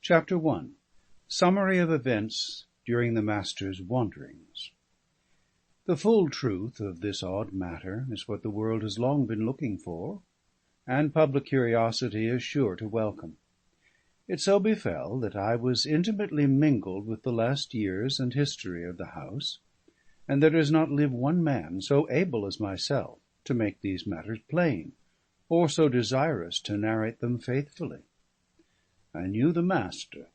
Chapter 1. Summary of events during the Master's wanderings. The full truth of this odd matter is what the world has long been looking for, and public curiosity is sure to welcome. It so befell that I was intimately mingled with the last years and history of the house, and there does not live one man so able as myself to make these matters plain, or so desirous to narrate them faithfully. I knew the Master.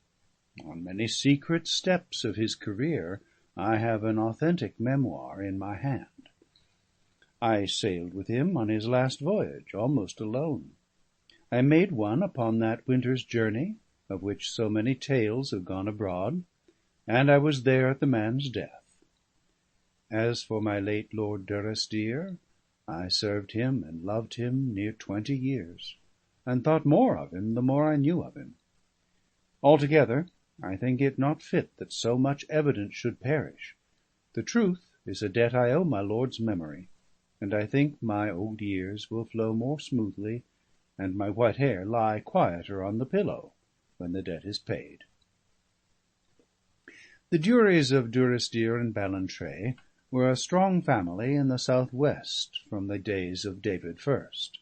On many secret steps of his career I have an authentic memoir in my hand. I sailed with him on his last voyage, almost alone. I made one upon that winter's journey, of which so many tales have gone abroad, and I was there at the man's death. As for my late Lord Durrisdeer, I served him and loved him near 20 years, and thought more of him the more I knew of him. Altogether, I think it not fit that so much evidence should perish. The truth is a debt I owe my lord's memory, and I think my old years will flow more smoothly, and my white hair lie quieter on the pillow, when the debt is paid. The Duries of Durrisdeer and Ballantrae were a strong family in the south-west from the days of David First.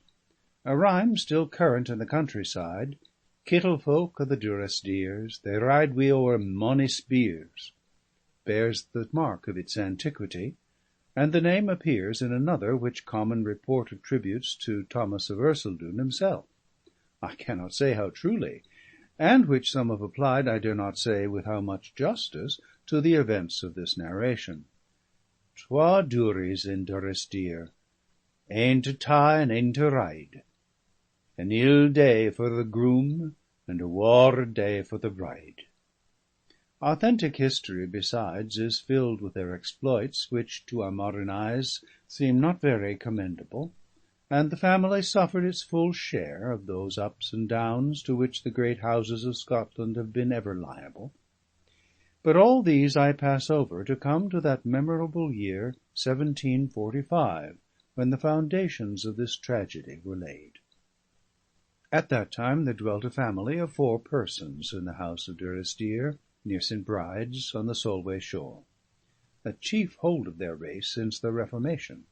A rhyme still current in the countryside, "Kittle-folk o' the Durrisdeers, they ride wi' ower mony spears," bears the mark of its antiquity, and the name appears in another which common report attributes to Thomas of Ercildoune himself, I cannot say how truly, and which some have applied, I dare not say with how much justice, to the events of this narration. "Twa Duries in Durrisdeer, ane to tie and ane to ride. An ill day for the groom, and a waur day for the bride." Authentic history, besides, is filled with their exploits, which to our modern eyes seem not very commendable, and the family suffered its full share of those ups and downs to which the great houses of Scotland have been ever liable. But all these I pass over to come to that memorable year 1745, when the foundations of this tragedy were laid. At that time there dwelt a family of 4 persons in the house of Durrisdeer, near St. Bride's, on the Solway shore, a chief hold of their race since the Reformation.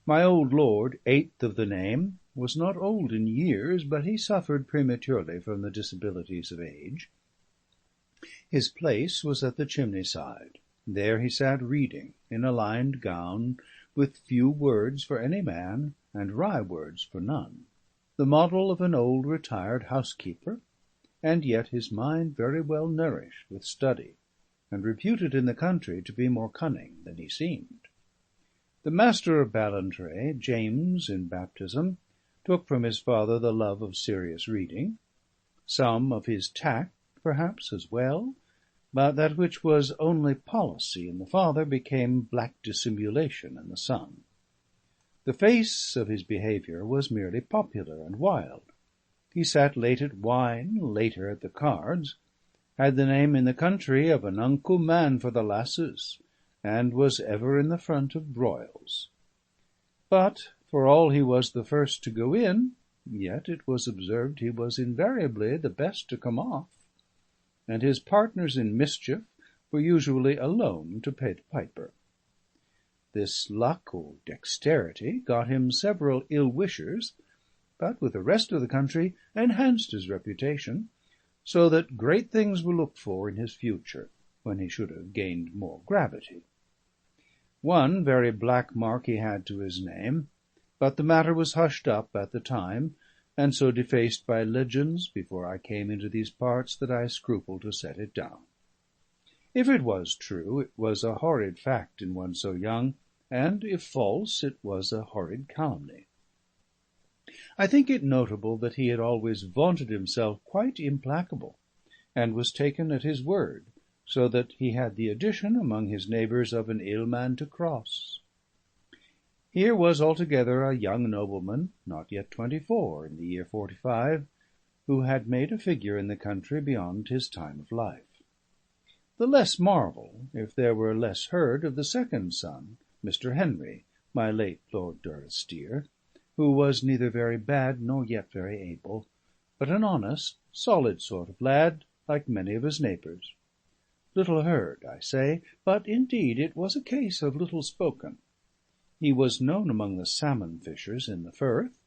My old lord, 8th of the name, was not old in years, but he suffered prematurely from the disabilities of age. His place was at the chimney-side. There he sat reading, in a lined gown, with few words for any man, and wry words for none, the model of an old retired housekeeper, and yet his mind very well nourished with study, and reputed in the country to be more cunning than he seemed. The Master of Ballantrae, James in baptism, took from his father the love of serious reading, some of his tact perhaps as well, but that which was only policy in the father became black dissimulation in the son. The face of his behaviour was merely popular and wild. He sat late at wine, later at the cards, had the name in the country of an unco man for the lasses, and was ever in the front of broils. But for all he was the first to go in, yet it was observed he was invariably the best to come off, and his partners in mischief were usually alone to pay the piper. This luck or dexterity got him several ill-wishers, but with the rest of the country enhanced his reputation, so that great things were looked for in his future, when he should have gained more gravity. One very black mark he had to his name, but the matter was hushed up at the time, and so defaced by legends before I came into these parts that I scruple to set it down. If it was true, it was a horrid fact in one so young, and if false, it was a horrid calumny. I think it notable that he had always vaunted himself quite implacable, and was taken at his word, so that he had the addition among his neighbours of an ill man to cross. Here was altogether a young nobleman, not yet 24 in the year 45, who had made a figure in the country beyond his time of life. The less marvel, if there were less heard of the second son, Mr. Henry, my late Lord Durrisdeer, who was neither very bad nor yet very able, but an honest, solid sort of lad, like many of his neighbours. Little heard, I say, but indeed it was a case of little spoken. He was known among the salmon fishers in the Firth,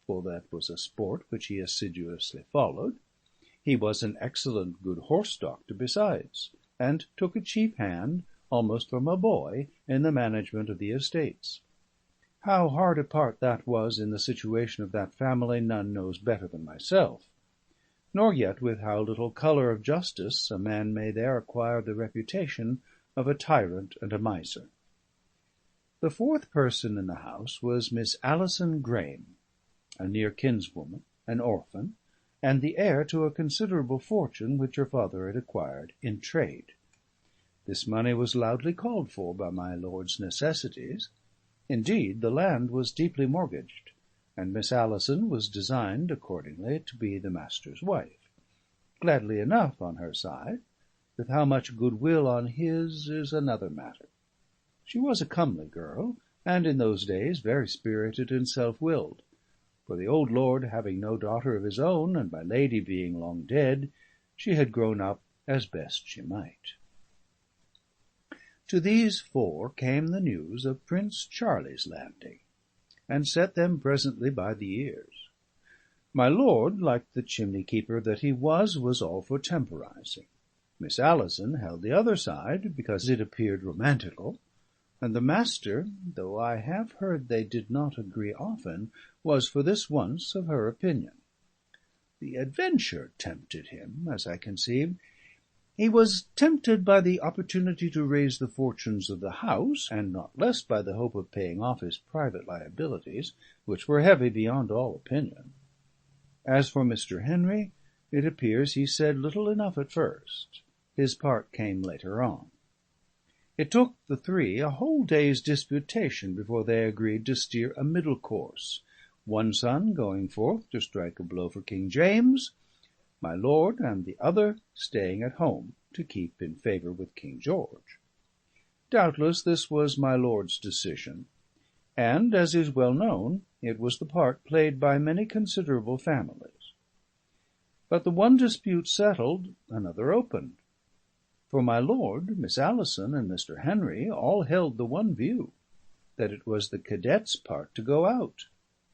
for that was a sport which he assiduously followed. He was an excellent good horse-doctor besides, and took a chief hand, almost from a boy, in the management of the estates. How hard a part that was in the situation of that family none knows better than myself, nor yet with how little colour of justice a man may there acquire the reputation of a tyrant and a miser. The fourth person in the house was Miss Alison Graeme, a near kinswoman, an orphan, and the heir to a considerable fortune which her father had acquired in trade. This money was loudly called for by my lord's necessities. Indeed, the land was deeply mortgaged, and Miss Alison was designed accordingly to be the master's wife. Gladly enough on her side; with how much goodwill on his is another matter. She was a comely girl, and in those days very spirited and self-willed; for the old lord having no daughter of his own, and my lady being long dead, she had grown up as best she might. To these four came the news of Prince Charlie's landing, and set them presently by the ears. My lord, like the chimney-keeper that he was all for temporising. Miss Alison held the other side, because it appeared romantical; and the master, though I have heard they did not agree often, was for this once of her opinion. The adventure tempted him, as I conceived. He was tempted by the opportunity to raise the fortunes of the house, and not less by the hope of paying off his private liabilities, which were heavy beyond all opinion. As for Mr. Henry, it appears he said little enough at first. His part came later on. It took the three a whole day's disputation before they agreed to steer a middle course, one son going forth to strike a blow for King James, my lord and the other staying at home to keep in favour with King George. Doubtless this was my lord's decision, and, as is well known, it was the part played by many considerable families. But the one dispute settled, another opened. For my lord, Miss Alison, and Mr. Henry all held the one view, that it was the cadet's part to go out,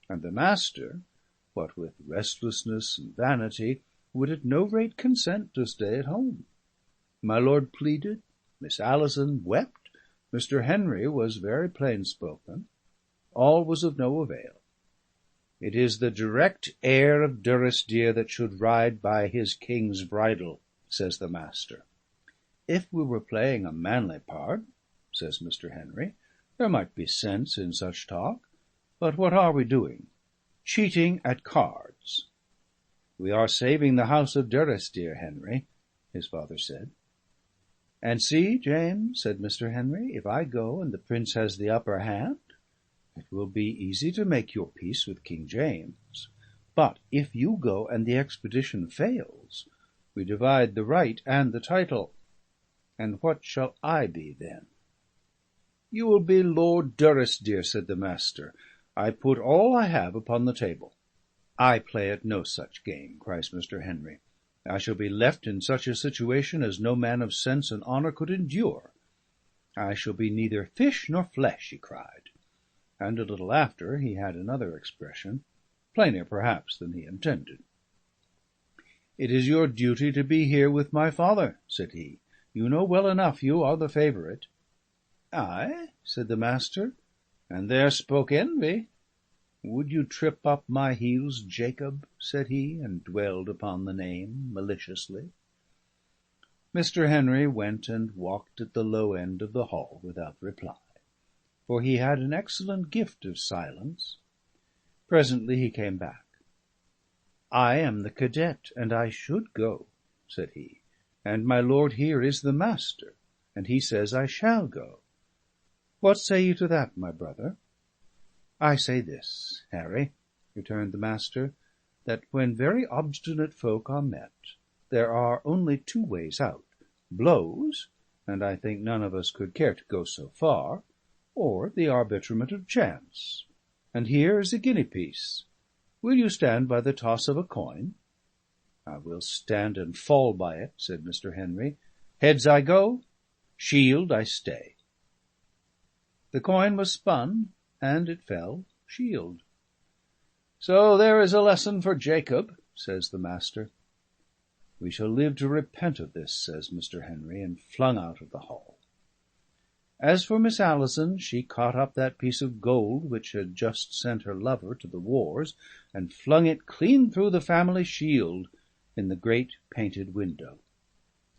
and the master, what with restlessness and vanity, would at no rate consent to stay at home. My lord pleaded, Miss Alison wept, Mr. Henry was very plain-spoken. All was of no avail. It is the direct heir of Durrisdeer that should ride by his king's bridle, says the master. If we were playing a manly part, says Mr. Henry, there might be sense in such talk. But what are we doing? Cheating at cards. We are saving the house of Durrisdeer, Henry, his father said. And see, James, said Mr. Henry, if I go and the prince has the upper hand, it will be easy to make your peace with King James. But if you go and the expedition fails, we divide the right and the title. And what shall I be then? You will be Lord Durrisdeer, said the master. I put all I have upon the table. I play at no such game, cries Mr. Henry. I shall be left in such a situation as no man of sense and honour could endure. I shall be neither fish nor flesh, he cried. And a little after he had another expression, plainer perhaps than he intended. It is your duty to be here with my father, said he. You know well enough you are the favourite. Ay, said the master, and there spoke envy. Would you trip up my heels, Jacob? Said he, and dwelled upon the name maliciously. Mr. Henry went and walked at the low end of the hall without reply, for he had an excellent gift of silence. Presently he came back. I am the cadet, and I should go, said he, and my lord here is the master, and he says I shall go. What say you to that, my brother? I say this, Harry, returned the master, that when very obstinate folk are met, there are only two ways out, blows, and I think none of us could care to go so far, or the arbitrament of chance. And here is a guinea-piece. Will you stand by the toss of a coin? I will stand and fall by it, said Mr. Henry. Heads I go, shield I stay. The coin was spun, and it fell shield. So there is a lesson for Jacob, says the master. We shall live to repent of this, says Mr. Henry, and flung out of the hall. As for Miss Alison, she caught up that piece of gold which had just sent her lover to the wars, and flung it clean through the family shield in the great painted window.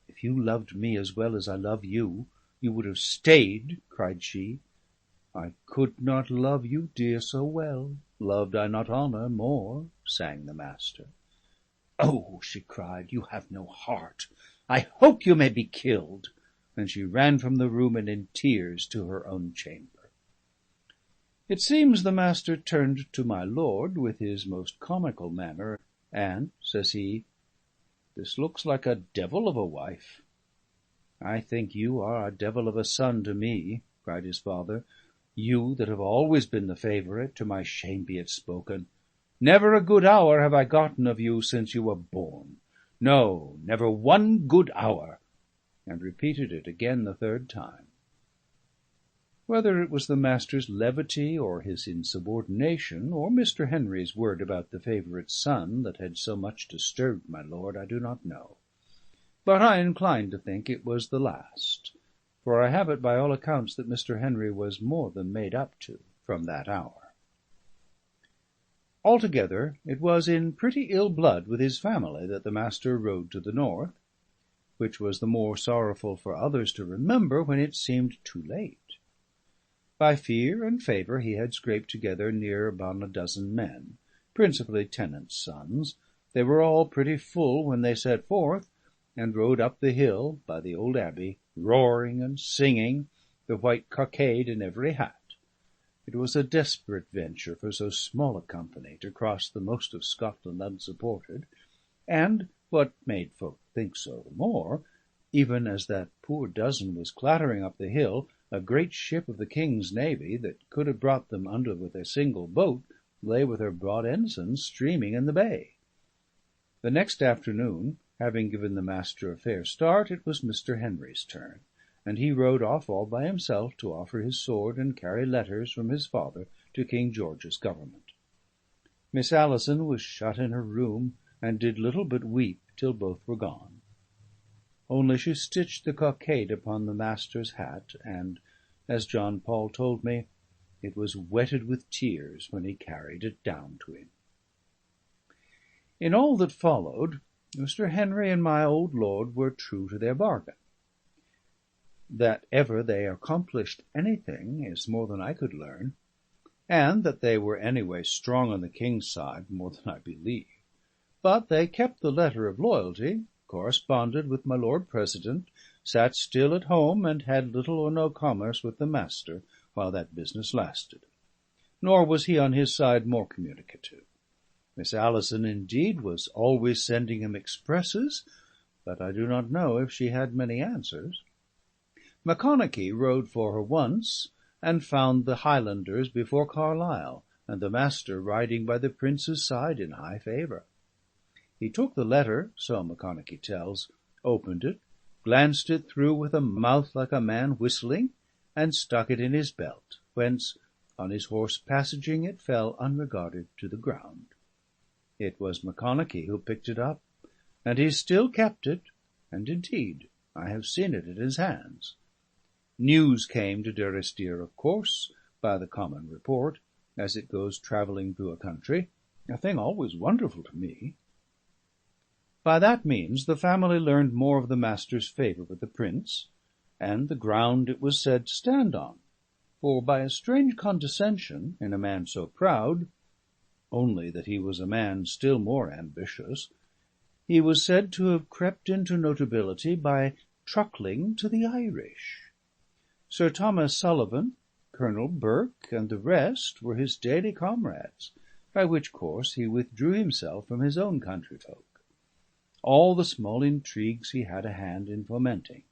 If you loved me as well as I love you, you would have stayed, cried she. I could not love you, dear, so well, loved I not honour more, sang the master. Oh, she cried, you have no heart. I hope you may be killed. And she ran from the room and in tears to her own chamber. It seems the master turned to my lord with his most comical manner, and, says he, this looks like a devil of a wife. I think you are a devil of a son to me, cried his father, you that have always been the favourite, to my shame be it spoken. Never a good hour have I gotten of you since you were born. No, never one good hour, and repeated it again the third time. Whether it was the master's levity, or his insubordination, or Mr. Henry's word about the favourite son that had so much disturbed my lord, I do not know. But I incline to think it was the last, for I have it by all accounts that Mr. Henry was more than made up to from that hour. Altogether, it was in pretty ill blood with his family that the master rode to the north, which was the more sorrowful for others to remember when it seemed too late. By fear and favour he had scraped together near about a dozen men, principally tenants' sons. They were all pretty full when they set forth, and rode up the hill by the old abbey, roaring and singing, the white cockade in every hat. It was a desperate venture for so small a company to cross the most of Scotland unsupported, and, what made folk think so the more, even as that poor dozen was clattering up the hill, a great ship of the King's navy, that could have brought them under with a single boat, lay with her broad ensign streaming in the bay. The next afternoon, having given the master a fair start, it was Mr. Henry's turn, and he rode off all by himself to offer his sword and carry letters from his father to King George's government. Miss Alison was shut in her room, and did little but weep till both were gone. Only she stitched the cockade upon the master's hat, and, as John Paul told me, it was wetted with tears when he carried it down to him. In all that followed, Mr. Henry and my old lord were true to their bargain. That ever they accomplished anything is more than I could learn, and that they were anyway strong on the King's side more than I believe. But they kept the letter of loyalty, corresponded with my Lord President, sat still at home, and had little or no commerce with the master while that business lasted. Nor was he on his side more communicative. Miss Alison, indeed, was always sending him expresses, but I do not know if she had many answers. Macconochie rode for her once, and found the Highlanders before Carlisle, and the master riding by the prince's side in high favour. He took the letter, so Macconochie tells, opened it, glanced it through with a mouth like a man whistling, and stuck it in his belt, whence, on his horse passaging, it fell unregarded to the ground. It was Macconochie who picked it up, and he still kept it, and indeed I have seen it in his hands. News came to Durrisdeer, of course, by the common report, as it goes travelling through a country, a thing always wonderful to me. By that means the family learned more of the master's favour with the prince, and the ground it was said to stand on, for by a strange condescension in a man so proud, only that he was a man still more ambitious, he was said to have crept into notability by truckling to the Irish. Sir Thomas Sullivan, Colonel Burke, and the rest were his daily comrades, by which course he withdrew himself from his own countryfolk. All the small intrigues he had a hand in fomenting,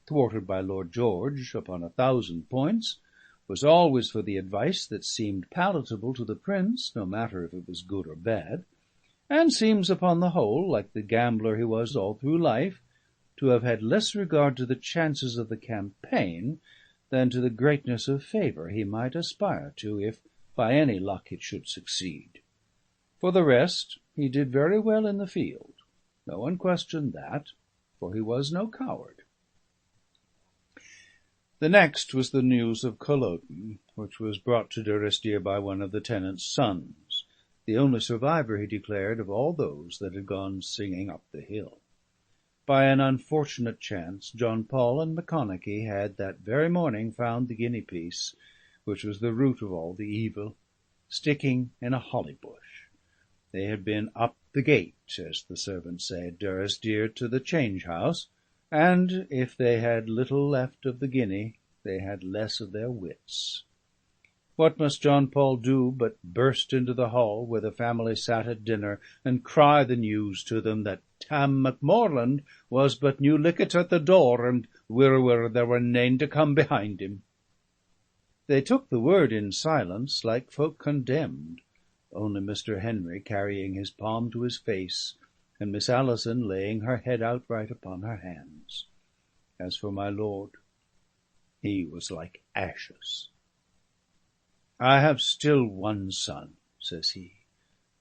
thwarted by Lord George upon 1,000 points, was always for the advice that seemed palatable to the prince, no matter if it was good or bad, and seems upon the whole, like the gambler he was all through life, to have had less regard to the chances of the campaign than to the greatness of favour he might aspire to, if by any luck it should succeed. For the rest, he did very well in the field. No one questioned that, for he was no coward. The next was the news of Culloden, which was brought to Durrisdeer by one of the tenant's sons, the only survivor, he declared, of all those that had gone singing up the hill. By an unfortunate chance, John Paul and Macconochie had that very morning found the guinea piece, which was the root of all the evil, sticking in a holly bush. They had been up the gate, as the servants say at Durrisdeer, to the change-house, and if they had little left of the guinea, they had less of their wits. What must John Paul do but burst into the hall where the family sat at dinner, and cry the news to them that Tam Macmorland was but new lickit at the door, and wirrawhirr there were nane to come behind him. They took the word in silence, like folk condemned, only Mr. Henry carrying his palm to his face, and Miss Alison laying her head outright upon her hands. As for my lord, he was like ashes. "I have still one son," says he,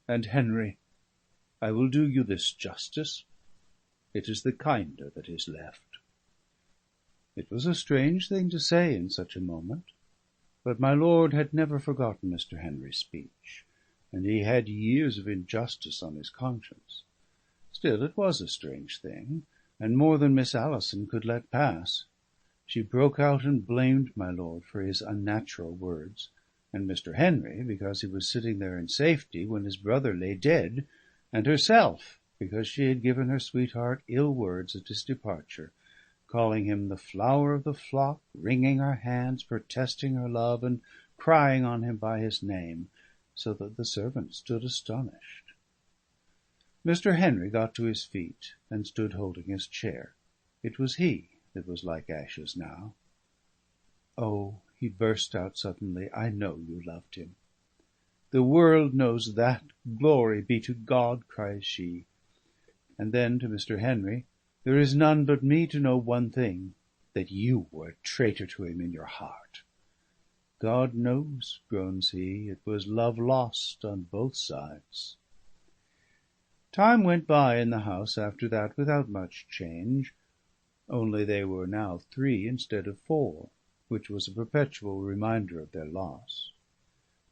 "and, Henry, I will do you this justice. It is the kinder that is left." It was a strange thing to say in such a moment, but my lord had never forgotten Mr. Henry's speech, and he had years of injustice on his conscience. Still, it was a strange thing, and more than Miss Alison could let pass. She broke out and blamed my lord for his unnatural words, and Mr. Henry because he was sitting there in safety when his brother lay dead, and herself because she had given her sweetheart ill words at his departure, calling him the flower of the flock, wringing her hands, protesting her love, and crying on him by his name, so that the servants stood astonished. Mr. Henry got to his feet, and stood holding his chair. It was he that was like ashes now. "Oh," he burst out suddenly, "I know you loved him." "The world knows that, glory be to God!" cries she. And then to Mr. Henry, "There is none but me to know one thing, that you were a traitor to him in your heart." "God knows," groans he, "it was love lost on both sides." Time went by in the house after that without much change, only they were now 3 instead of 4, which was a perpetual reminder of their loss.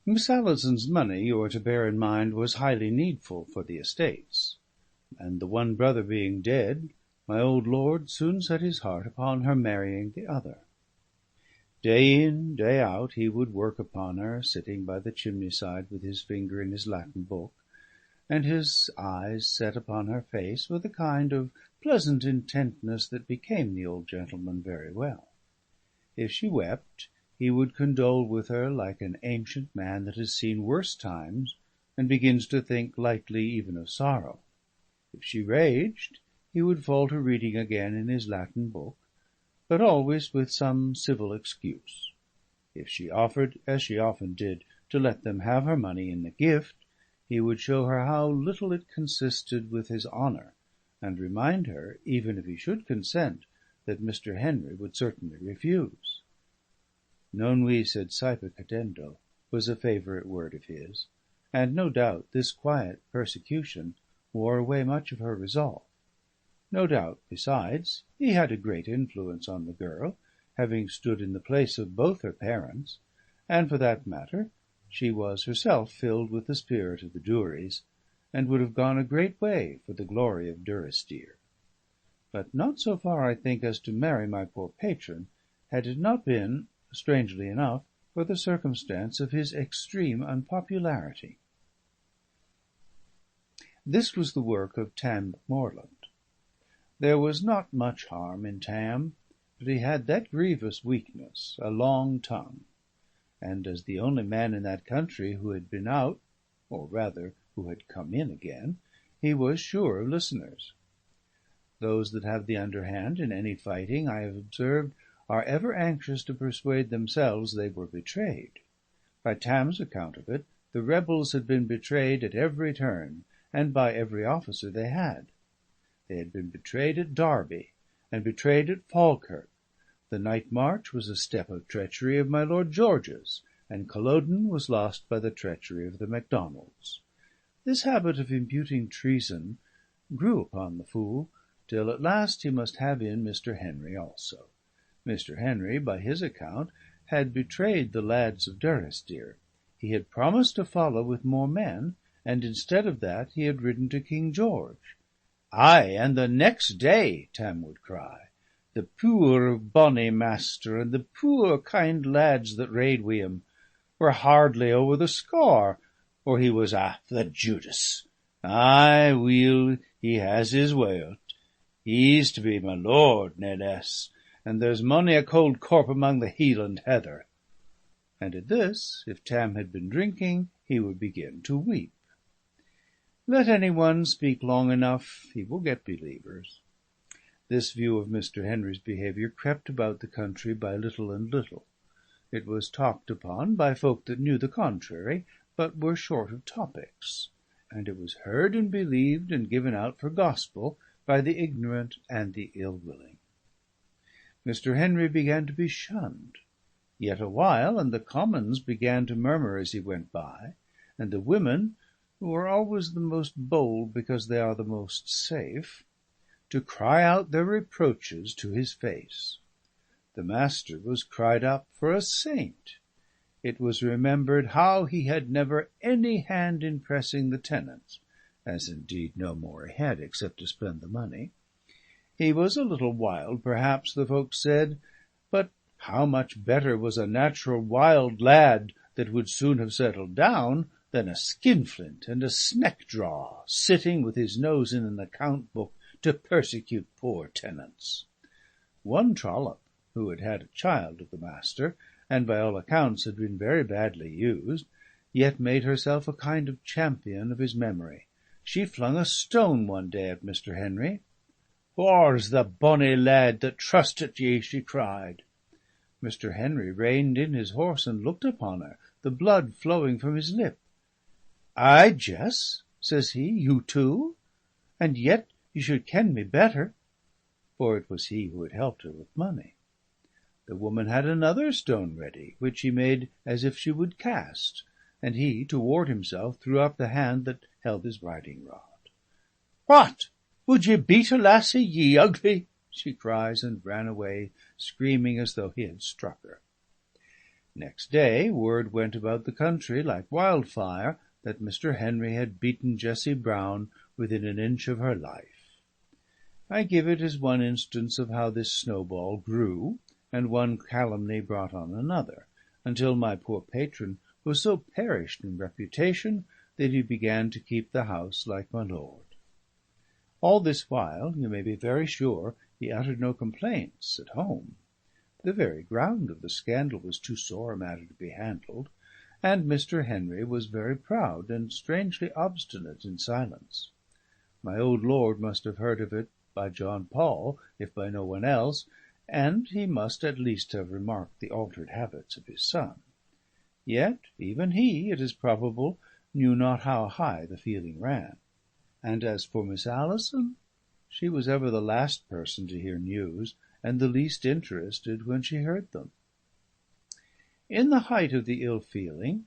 Miss Alison's money, you are to bear in mind, was highly needful for the estates, and the one brother being dead, my old lord soon set his heart upon her marrying the other. Day in, day out, he would work upon her, sitting by the chimney-side with his finger in his Latin book, and his eyes set upon her face with a kind of pleasant intentness that became the old gentleman very well. If she wept, he would condole with her like an ancient man that has seen worse times, and begins to think lightly even of sorrow. If she raged, he would fall to reading again in his Latin book, but always with some civil excuse. If she offered, as she often did, to let them have her money in the gift, he would show her how little it consisted with his honour, and remind her, even if he should consent, that Mr. Henry would certainly refuse. Non vi sed saepe cadendo was a favourite word of his, and no doubt this quiet persecution wore away much of her resolve. No doubt, besides, he had a great influence on the girl, having stood in the place of both her parents, and for that matter she was herself filled with the spirit of the Duries, and would have gone a great way for the glory of Durrisdeer. But not so far, I think, as to marry my poor patron, had it not been, strangely enough, for the circumstance of his extreme unpopularity. This was the work of Tam Macmorland. There was not much harm in Tam, but he had that grievous weakness, a long tongue, and as the only man in that country who had been out, or rather who had come in again, he was sure of listeners. Those that have the underhand in any fighting, I have observed, are ever anxious to persuade themselves they were betrayed. By Tam's account of it, the rebels had been betrayed at every turn, and by every officer they had. They had been betrayed at Derby, and betrayed at Falkirk. The night march was a step of treachery of my Lord George's, and Culloden was lost by the treachery of the Macdonalds. This habit of imputing treason grew upon the fool, till at last he must have in Mr. Henry also. Mr. Henry, by his account, had betrayed the lads of Durrisdeer. He had promised to follow with more men, and instead of that he had ridden to King George. "Ay, and the next day," Tam would cry, "the poor bonny master, and the poor kind lads that rade wi' him, were hardly over the score, or he was the Judas. Ay, weel, he has his way o't. He's to be my lord, nae less, and there's mony a cold corp among the Hieland heather." And at this, if Tam had been drinking, he would begin to weep. Let any one speak long enough, he will get believers. This view of Mr. Henry's behaviour crept about the country by little and little. It was talked upon by folk that knew the contrary, but were short of topics, and it was heard and believed and given out for gospel by the ignorant and the ill-willing. Mr. Henry began to be shunned. Yet a while, and the commons began to murmur as he went by, and the women, who are always the most bold because they are the most safe, to cry out their reproaches to his face. The master was cried up for a saint. It was remembered how he had never any hand in pressing the tenants, as indeed no more he had, except to spend the money. He was a little wild, perhaps, the folks said, but how much better was a natural wild lad that would soon have settled down than a skinflint and a sneck-draw, sitting with his nose in an account-book to persecute poor tenants. One trollop, who had had a child of the master, and by all accounts had been very badly used, yet made herself a kind of champion of his memory. She flung a stone one day at Mr. Henry. "Whaur's the bonny lad that trusted ye?" she cried. Mr. Henry reined in his horse and looked upon her, the blood flowing from his lip. "Ay, Jess," says he, "you too? And yet you should ken me better." For it was he who had helped her with money. The woman had another stone ready, which she made as if she would cast, and he, to ward himself, threw up the hand that held his riding-rod. "What! Would ye beat a lassie, ye ugly?" she cries, and ran away, screaming as though he had struck her. Next day word went about the country like wildfire that Mr. Henry had beaten Jessie Brown within an inch of her life. I give it as one instance of how this snowball grew, and one calumny brought on another, until my poor patron was so perished in reputation that he began to keep the house like my lord. All this while, you may be very sure, he uttered no complaints at home. The very ground of the scandal was too sore a matter to be handled, and Mr. Henry was very proud and strangely obstinate in silence. My old lord must have heard of it by John Paul, if by no one else, and he must at least have remarked the altered habits of his son. Yet even he, it is probable, knew not how high the feeling ran. And as for Miss Alison, she was ever the last person to hear news, and the least interested when she heard them. In the height of the ill-feeling,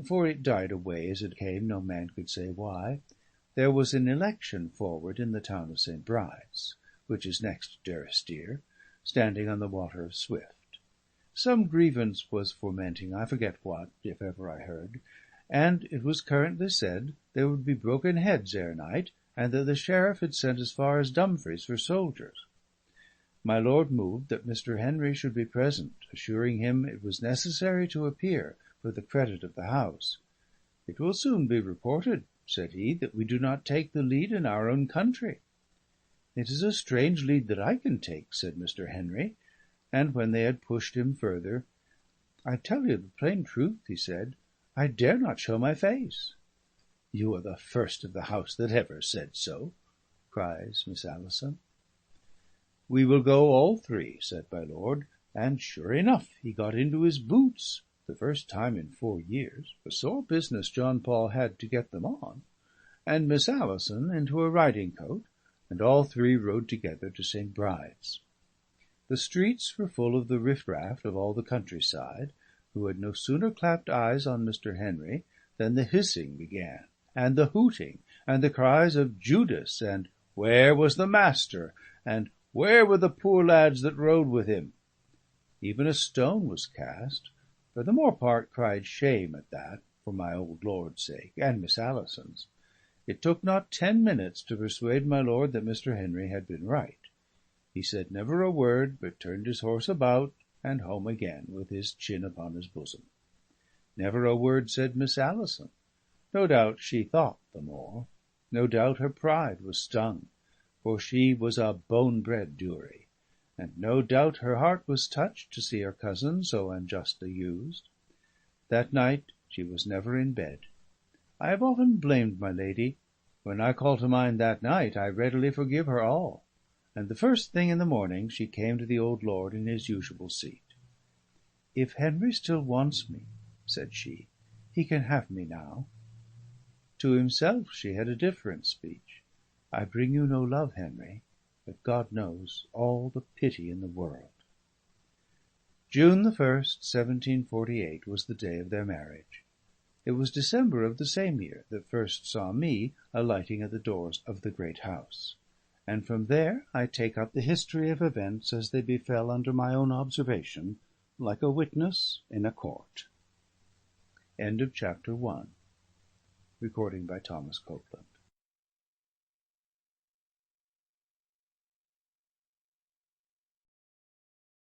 for it died away as it came, no man could say why, there was an election forward in the town of St. Bride's, which is next to Durrisdeer, standing on the water of Swift. Some grievance was fomenting, I forget what, if ever I heard, and it was currently said there would be broken heads ere night, and that the sheriff had sent as far as Dumfries for soldiers. My lord moved that Mr. Henry should be present, assuring him it was necessary to appear for the credit of the house. "It will soon be reported," said he, "that we do not take the lead in our own country." "It is a strange lead that I can take," said Mr. Henry, and when they had pushed him further, "I tell you the plain truth," he said, "I dare not show my face." "You are the first of the house that ever said so," cries Miss Alison. "We will go all three," said my lord, and sure enough he got into his boots, the first time in 4 years, a sore business John Paul had to get them on, and Miss Alison into a riding-coat, and all three rode together to St. Bride's. The streets were full of the riff-raff of all the countryside, who had no sooner clapped eyes on Mr. Henry than the hissing began, and the hooting, and the cries of Judas, and "Where was the master?" and "Where were the poor lads that rode with him?" Even a stone was cast, for the more part cried shame at that, for my old lord's sake, and Miss Alison's. It took not 10 minutes to persuade my lord that Mr. Henry had been right. He said never a word, but turned his horse about, and home again, with his chin upon his bosom. Never a word said Miss Alison. No doubt she thought the more. No doubt her pride was stung, for she was a bone-bred Dury, and no doubt her heart was touched to see her cousin so unjustly used. That night she was never in bed. I have often blamed my lady. When I call to mind that night, I readily forgive her all, and the first thing in the morning she came to the old lord in his usual seat. "If Henry still wants me," said she, "he can have me now." To himself she had a different speech. "I bring you no love, Henry, but God knows all the pity in the world." June 1st, 1748, was the day of their marriage. It was December of the same year that first saw me alighting at the doors of the great house, and from there I take up the history of events as they befell under my own observation, like a witness in a court. End of chapter 1. Recording by Thomas Copeland.